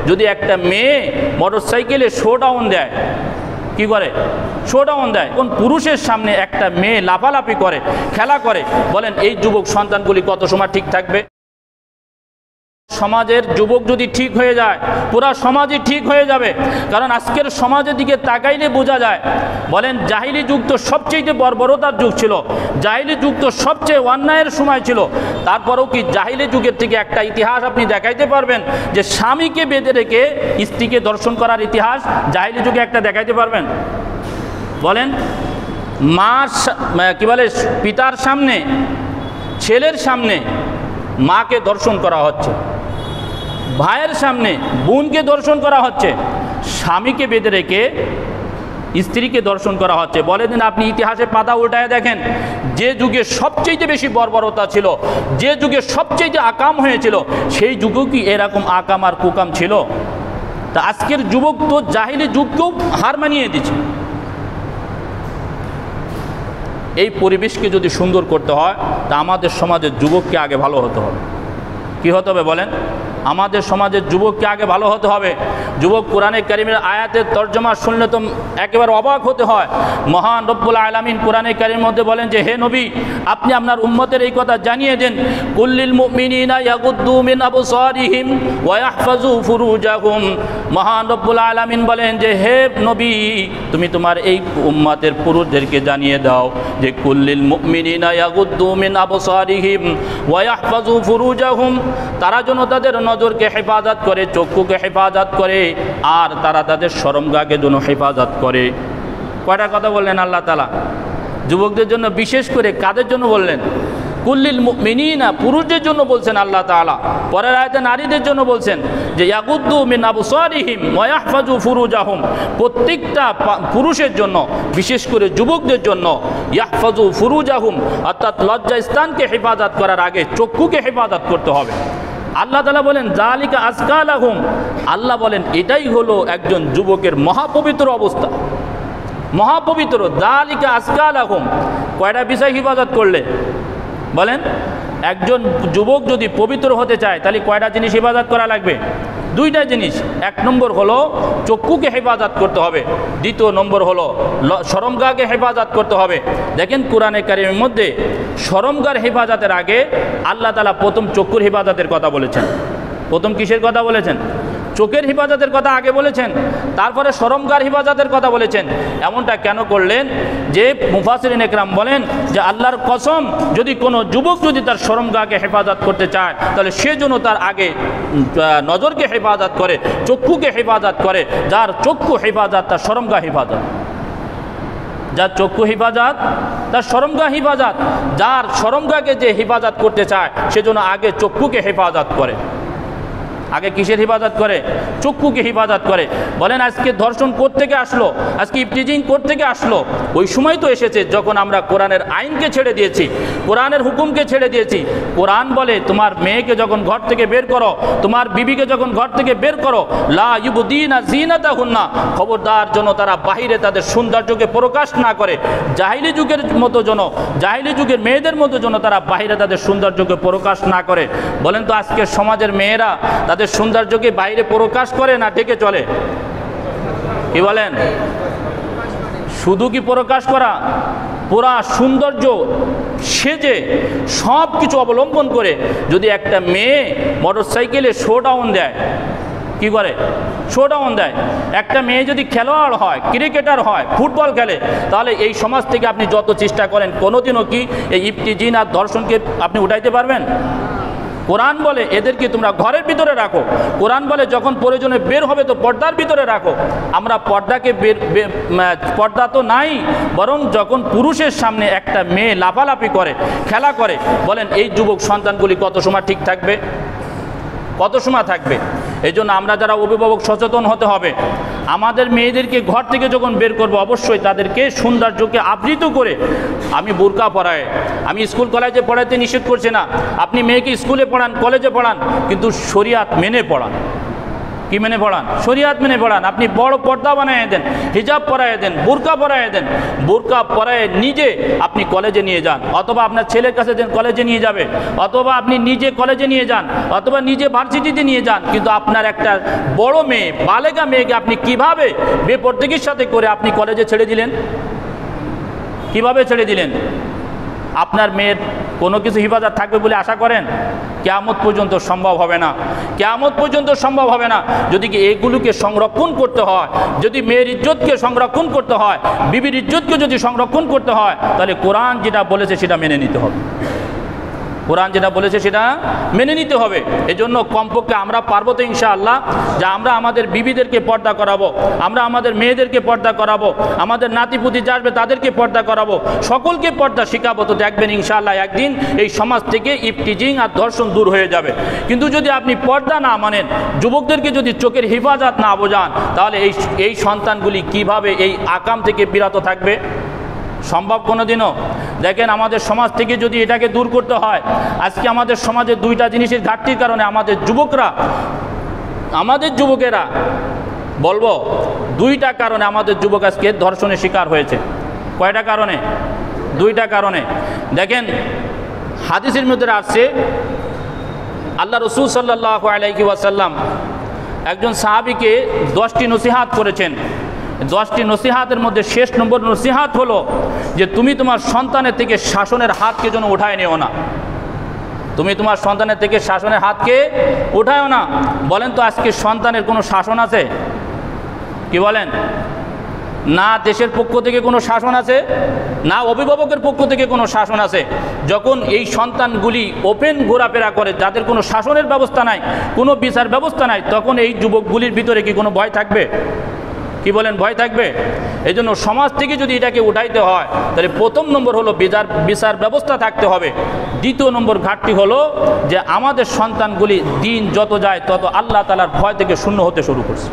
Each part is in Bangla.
যদি একটা মেয়ে মোটরসাইকেলে শোডাউন দেয়, কি করে? শোডাউন দেয়। কোন পুরুষের সামনে একটা মেয়ে লাফালাফি করে, খেলা করে, বলেন এই যুবক সন্তানগুলি কত সময় ঠিক থাকবে? সমাজের যুবক যদি ঠিক হয়ে যায়, পুরা সমাজই ঠিক হয়ে যাবে। কারণ আজকের সমাজের দিকে তাকাইলে বোঝা যায়, বলেন জাহিলি যুগ তো সবচেয়ে বর্বরতার যুগ ছিল, জাহিলি যুগ তো সবচেয়ে অন্যায়ের সময় ছিল। তারপরেও কি জাহিলি যুগের থেকে একটা ইতিহাস আপনি দেখাইতে পারবেন যে স্বামীকে বেঁধে রেখে স্ত্রীকে দর্শন করার ইতিহাস জাহিলি যুগে একটা দেখাইতে পারবেন? বলেন, মার কি বলে পিতার সামনে, ছেলের সামনে মাকে দর্শন করা হচ্ছে, ভাইয়ের সামনে বোনকে দর্শন করা হচ্ছে, স্বামীকে বেঁধে রেখে স্ত্রীকে দর্শন করা হচ্ছে। বলে দিন আপনি ইতিহাসে পাতা উল্টায় দেখেন, যে যুগে সবচেয়ে বেশি বর্বরতা ছিল, যে যুগে সবচেয়ে আকাম হয়েছিল, সেই যুগেও কি এরকম আকাম আর কুকাম ছিল? তা আজকের যুবক তো জাহিলি যুগকেও হার মানিয়ে দিচ্ছে। এই পরিবেশকে যদি সুন্দর করতে হয় তা আমাদের সমাজের যুবককে আগে ভালো হতে হবে। কি হতে হবে বলেন? আমাদের সমাজের যুবককে আগে ভালো হতে হবে। যুবক কোরআনে কারিমের আয়াতের তর্জমা শুনলে তো একেবারে অবাক হতে হয়। মহান রব্বুল আলামিন কোরআনে কারিমের মধ্যে বলেন যে, হে নবী, আপনি আপনার উম্মতের এই কথা জানিয়ে দেন, কুল্লিল মুমিনিনা ইয়াগুদ্দু মিন আবসারিহিম ওয়া ইয়াহফাজু ফুরুজাহুম। মহান রব্বুল আলামিন বলেন যে, হে নবী, তুমি তোমার এই উম্মতের পুরুষদেরকে জানিয়ে দাও যে কুল্লিল মুমিনিনা ইয়াগুদ্দু মিন আবসারিহিম ওয়া ইয়াহফাজু ফুরুজাহুম, তারা যেন তাদের নজরকে হেফাজত করে, চক্ষুকে হেফাজত করে, আর তারা তাদের শরমগাহকে যেন হেফাজত করে। কয়টা কথা বললেন আল্লাহ তাআলা? যুবকদের জন্য বিশেষ করে কাদের জন্য বললেন? কুল্লিল মুমিনিনা, পুরুষদের জন্য বলছেন আল্লাহ তাআলা। পরের আয়াতে নারীদের জন্য বলছেন যে ইয়াগুদ্দু মিন আবসারিহিম ওয়া ইয়াহফাজু ফুরুজাহুম, প্রত্যেকটা পুরুষের জন্য, বিশেষ করে যুবকদের জন্য, ইয়াহফাজু ফুরুজাহুম অর্থাৎ লজ্জা স্থানকে হেফাজত করার আগে চক্ষুকে হেফাজত করতে হবে। আল্লাহ তাআলা বলেন যালিকা আজকা লাহুম, আল্লাহ বলেন এটাই হলো একজন যুবকের মহাপবিত্র অবস্থা, মহাপবিত্র। যালিকা আজকা লাহুম, কয়টা বিষয় হেফাজত করলে? বলেন, একজন যুবক যদি পবিত্র হতে চায় তাহলে কয়টা জিনিস হেফাজত করা লাগবে? দুইটা জিনিস। এক নম্বর হলো চক্ষুকে হেফাজত করতে হবে, দ্বিতীয় নম্বর হলো শরমগাহকে হেফাজত করতে হবে। দেখেন কোরআনে কারিমের মধ্যে শরমগাহর হেফাজতের আগে আল্লাহ তাআলা প্রথম চক্ষুর হেফাজতের কথা বলেছেন। প্রথম কিসের কথা বলেছেন? চোখের হেফাজতের কথা আগে বলেছেন, তারপরে শরমগাহর হেফাজতের কথা বলেছেন। এমনটা কেন করলেন? যে মুফাসসিরিন একরাম বলেন যে আল্লাহর কসম, যদি কোনো যুবক যদি তার শরমগাহকে হেফাজত করতে চায় তাহলে সে যেন তার আগে নজরকে হেফাজত করে, চক্ষুকে হেফাজত করে। যার চক্ষু হেফাজত তার শরমগাহ হেফাজত, যার চক্ষু হেফাজত তার শরমগাহ হেফাজত। যার শরমগাহকে যে হেফাজত করতে চায় সেজন্য আগে চক্ষুকে হেফাজত করে। আগে কিসের হেফাজত করে? চক্ষুকে হেফাজত করে। বলেন আজকে ধর্ষণ কোত্থেকে আসলো? আজকে ইফটিজিং কোত্থেকে আসলো? ওই সময় তো এসেছে যখন আমরা কোরআনের আইনকে ছেড়ে দিয়েছি, কোরআনের হুকুমকে ছেড়ে দিয়েছি। কোরআন বলে তোমার মেয়েকে যখন ঘর থেকে বের করো, তোমার বিবিকে যখন ঘর থেকে বের করো, লা ইউবদিনা যিনাতাহুন্না, খবরদার যেন তারা বাহিরে তাদের সৌন্দর্যকে প্রকাশ না করে। জাহিলি যুগের মতো যেন, জাহিলি যুগের মেয়েদের মতো যেন তারা বাহিরে তাদের সৌন্দর্যকে প্রকাশ না করে। বলেন তো আজকে সমাজের মেয়েরা তাদের সৌন্দর্যকে বাইরে প্রকাশ করে না ঢেকে চলে? কি বলেন? শুধু কি প্রকাশ করা? পুরা সৌন্দর্য সেজে সব কিছু অবলম্বন করে যদি একটা মেয়ে মোটরসাইকেলে শোডাউন দেয়, কি করে? শোডাউন দেয়। একটা মেয়ে যদি খেলোয়াড় হয়, ক্রিকেটার হয়, ফুটবল খেলে, তাহলে এই সমাজ থেকে আপনি যত চেষ্টা করেন কোনোদিনও কি এই ইফতিজিং আর ধর্ষণকে আপনি উঠাইতে পারবেন? কোরআন বলে এদেরকে তোমরা ঘরের ভিতরে রাখো। কোরআন বলে যখন প্রয়োজনে বের হবে তো পর্দার ভিতরে রাখো। আমরা পর্দাকে পর্দা তো নাই, বরং যখন পুরুষের সামনে একটা মেয়ে লাফালাফি করে, খেলা করে, বলেন এই যুবক সন্তানগুলি কত সময় ঠিক থাকবে? কত সময় থাকবে? এই জন্য আমরা যারা অভিভাবক সচেতন হতে হবে। আমাদের মেয়েদেরকে ঘর থেকে যখন বের করবো অবশ্যই তাদেরকে সৌন্দর্যকে আবৃত করে, আমি বোরকা পরাই, আমি স্কুল কলেজে পড়াইতে নিষেধ করছি না, আপনি মেয়েকে স্কুলে পড়ান, কলেজে পড়ান, কিন্তু শরিয়াত মেনে পড়ান। কি কি মেনে পড়ান? শরিয়াত মেনে পড়ান। আপনি বড় পর্দা বানিয়ে দেন, হিজাব পরায় দেন, বোরকা পরায় দেন। বোরকা পরায় নিজে আপনি কলেজে নিয়ে যান, অথবা আপনার ছেলের কাছে দেন, কলেজে নিয়ে যাবে, অথবা আপনি নিজে কলেজে নিয়ে যান, অথবা নিজে ভার্সিটিতে নিয়ে যান। কিন্তু আপনার একটা বড় মেয়ে, বালেগা মেয়েকে আপনি কিভাবে বেপরদেগির সাথে করে আপনি কলেজে ছেড়ে দিলেন? কিভাবে ছেড়ে দিলেন? আপনার মেয়ের কোনো কিছু হিফাজত থাকবে বলে আশা করেন? কিয়ামত পর্যন্ত সম্ভব হবে না, কিয়ামত পর্যন্ত সম্ভব হবে না। যদি কি এগুলোকে সংরক্ষণ করতে হয়, যদি মেয়ের ইজ্জতকে সংরক্ষণ করতে হয়, বিবির ইজ্জতকে যদি সংরক্ষণ করতে হয়, তাহলে কোরআন যেটা বলেছে সেটা মেনে নিতে হবে। কোরআন যেটা বলেছে সেটা মেনে নিতে হবে। এজন্য কমপক্ষে আমরা পারবো তো ইনশাআল্লাহ, যে আমরা আমাদের বিবিদেরকে পর্দা করাবো, আমরা আমাদের মেয়েদেরকে পর্দা করাবো, আমাদের নাতিপুতি যাবে তাদেরকে পর্দা করাবো, সকলকে পর্দা শেখাবো। তো দেখবেন ইনশাআল্লাহ একদিন এই সমাজ থেকে ইফটিজিং আর ধর্ষণ দূর হয়ে যাবে। কিন্তু যদি আপনি পর্দা না মানেন, যুবকদেরকে যদি চোখের হেফাজত না বোঝান, তাহলে এই সন্তানগুলি কিভাবে এই আকাম থেকে বিরত থাকবে? সম্ভব কোনোদিনও? দেখেন, আমাদের সমাজ থেকে যদি এটাকে দূর করতে হয়, আজকে আমাদের সমাজে দুইটা জিনিসের ঘাটতির কারণে আমাদের যুবকেরা বলবো দুইটা কারণে আমাদের যুবক আজকে ধর্ষণের শিকার হয়েছে। কয়টা কারণে? দুইটা কারণে। দেখেন, হাদিসের মধ্যে আসছে, আল্লাহ রসুল সাল্লাল্লাহু আলাইহি ওয়াসাল্লাম একজন সাহাবীকে 10টি নসিহাত করেছেন। 10টি নসিহাতের মধ্যে শেষ নম্বর নসিহাত হলো যে তুমি তোমার সন্তানের থেকে শাসনের হাতকে যেন উঠায় নিও না। তুমি তোমার সন্তানের থেকে শাসনের হাতকে উঠায়ও না। বলেন তো, আজকে সন্তানের কোনো শাসন আছে? কি বলেন? না দেশের পক্ষ থেকে কোনো শাসন আছে, না অভিভাবকের পক্ষ থেকে কোনো শাসন আছে। যখন এই সন্তানগুলি ওপেন ঘোরাফেরা করে, যাদের কোনো শাসনের ব্যবস্থা নাই, কোনো বিচার ব্যবস্থা নাই, তখন এই যুবকগুলির ভিতরে কি কোনো ভয় থাকবে? কি বলেন? ভয় থাকবে? এই জন্য সমাজ থেকে যদি এটাকে উঠাইতে হয়, তাহলে প্রথম নম্বর হলো বিচার ব্যবস্থা থাকতে হবে। দ্বিতীয় নম্বর ঘাটতি হলো যে আমাদের সন্তানগুলি দিন যত যায় তত আল্লাহ তাআলার ভয় থেকে শূন্য হতে শুরু করছে।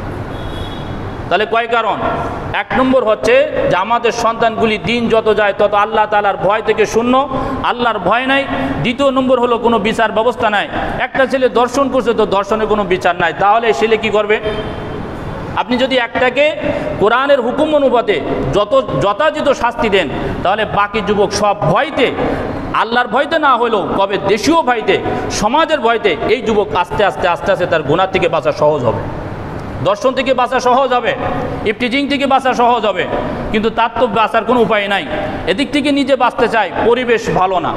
তাহলে কয় কারণ? এক নম্বর হচ্ছে যে আমাদের সন্তানগুলি দিন যত যায় তত আল্লাহ তাআলার ভয় থেকে শূন্য, আল্লাহর ভয় নাই। দ্বিতীয় নম্বর হলো কোনো বিচার ব্যবস্থা নাই। একটা ছেলে দর্শন করছে, তো দর্শনের কোনো বিচার নাই, তাহলে ছেলে কি করবে? আপনি যদি একটাকে কোরআনের হুকুম অনুপাতে যথাযথ শাস্তি দেন, তাহলে বাকি যুবক সব ভয়তে, আল্লাহর ভয়তে না হলেও কবে দেশীয় ভয়তে, সমাজের ভয়তে, এই যুবক আস্তে আস্তে আস্তে আস্তে তার গুনাহ থেকে বাঁচা সহজ হবে, দর্শন থেকে বাঁচা সহজ হবে, ইফটিজিং থেকে বাঁচা সহজ হবে। কিন্তু তার তো বাঁচার কোনো উপায় নাই। এদিক থেকে নিজে বাঁচতে চায়, পরিবেশ ভালো না,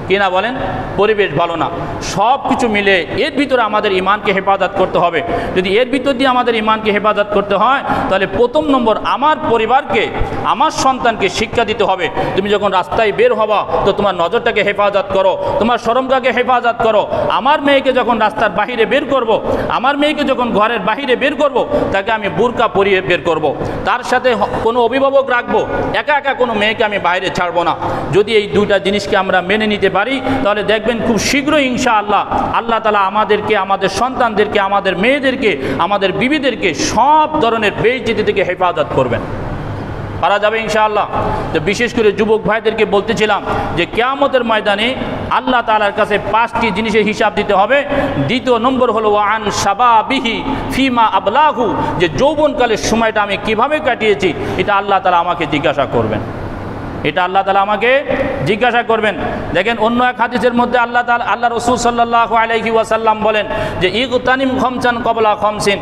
কি না বলেন? পরিবেশ ভালো না। সব কিছু মিলে এর ভিতরে আমাদের ইমানকে হেফাজত করতে হবে। যদি এর ভিতর দিয়ে আমাদের ইমানকে হেফাজত করতে হয়, তাহলে প্রথম নম্বর আমার পরিবারকে, আমার সন্তানকে শিক্ষা দিতে হবে। তুমি যখন রাস্তায় বের হবা, তো তোমার নজরটাকে হেফাজত করো, তোমার শরমটাকে হেফাজত করো। আমার মেয়েকে যখন রাস্তার বাহিরে বের করব, আমার মেয়েকে যখন ঘরের বাহিরে বের করব, তাকে আমি বুরকা পরিয়ে বের করব। তার সাথে কোনো অভিভাবক রাখবো, একা একা কোনো মেয়েকে আমি বাইরে ছাড়বো না। যদি এই দুইটা জিনিসকে আমরা মেনে নিতে পারি, তাহলে দেখবেন খুব শীঘ্রই ইনশাআল্লাহ আল্লাহ তাআলা আমাদেরকে, আমাদের সন্তানদেরকে, আমাদের মেয়েদেরকে, আমাদের বিবিদেরকে সব ধরনের বেইজ্জতি থেকে হেফাজত করবেন। পারা যাবে ইনশাআল্লাহ। তো বিশেষ করে যুবক ভাইদেরকে বলতেছিলাম যে কিয়ামতের ময়দানে আল্লাহ তাআলার কাছে 5টি জিনিসের হিসাব দিতে হবে। দ্বিতীয় নম্বর হলো ওয়ান শাবাবিহি ফিমা আবলাহু, যে যৌবনকালের সময়টা আমি কিভাবে কাটিয়েছি, এটা আল্লাহ তাআলা আমাকে জিজ্ঞাসা করবেন। এটা আল্লাহ তাআলা আমাকে জিজ্ঞাসা করবেন। দেখেন, অন্য এক হাদিসের মধ্যে আল্লাহ রাসূল সাল্লাল্লাহু আলাইহি ওয়াসাল্লাম বলেন যে ইগতানিম খামসান ক্বাবলা খামসিন,